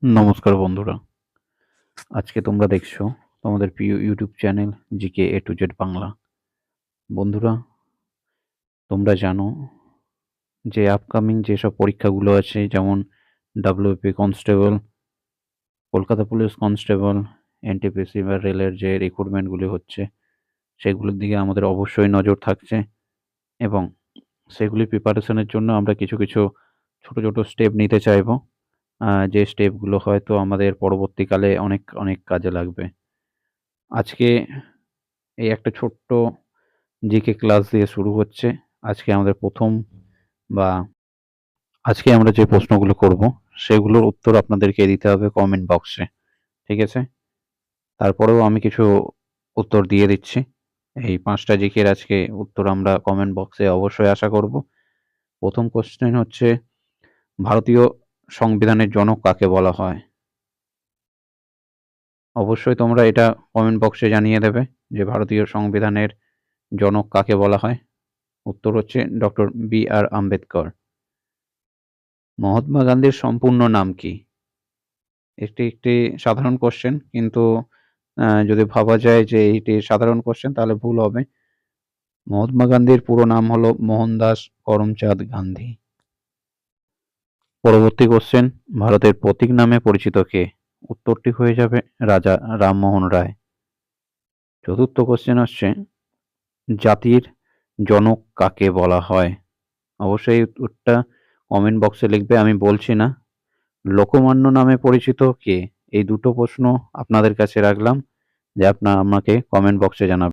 নমস্কার বন্ধুরা। আজকে তোমরা দেখছো তোমাদের প্রিয় YouTube channel GK A to Z Bangla. বন্ধুরা, তোমরা জানো যে আপকামিং যেসব পরীক্ষাগুলো আছে, যেমন WP constable, Kolkata police constable, NTPC বা রেলের যে রিক্রুটমেন্টগুলি হচ্ছে, সেগুলোর দিকে আমাদের অবশ্যই নজর থাকছে এবং সেগুলি প্রিপারেশনের জন্য আমরা কিছু কিছু ছোট ছোট স্টেপ নিতে চাইবো, যে স্টেপগুলো হয়তো আমাদের পরবর্তীকালে অনেক অনেক কাজে লাগবে। আজকে এই একটা ছোট্ট জিকে ক্লাস দিয়ে শুরু হচ্ছে। আজকে আমাদের প্রথম বা আজকে আমরা যে প্রশ্নগুলো করব সেগুলোর উত্তর আপনাদেরকে দিতে হবে কমেন্ট বক্সে। ঠিক আছে? তারপরেও আমি কিছু উত্তর দিয়ে দিচ্ছি। এই 5টা জিকের আজকে উত্তর আমরা কমেন্ট বক্সে অবশ্যই আশা করব। প্রথম কোশ্চেন হচ্ছে, ভারতীয় সংবিধানের জনক কাকে বলা হয়? অবশ্যই তোমরা এটা কমেন্ট বক্সে জানিয়ে দেবে যে ভারতীয় সংবিধানের জনক কাকে বলা হয়। উত্তর হচ্ছে ডক্টর বি.আর. আম্বেদকর। মহাত্মা গান্ধীর সম্পূর্ণ নাম কি? এটি একটি সাধারণ কোশ্চেন, কিন্তু যদি ভাবা যায় যে এটি সাধারণ কোশ্চেন তাহলে ভুল হবে। মহাত্মা গান্ধীর পুরো নাম হলো মোহনদাস করমচাঁদ গান্ধী। পরবর্তী কোশ্চেন, ভারতের প্রতীক নামে পরিচিত কে? উত্তরটি হয়ে যাবে রাজা রামমোহন রায়। চতুর্থ কোশ্চেন হচ্ছে, জাতির জনক কাকে বলা হয়? অবশ্যই উত্তরটা কমেন্ট বক্সে লিখবে, আমি বলছি না। লোকমান্য নামে পরিচিত কে? এই দুটো প্রশ্ন আপনাদের কাছে রাখলাম, যে আপনারা আমাকে কমেন্ট বক্সে জানাবেন।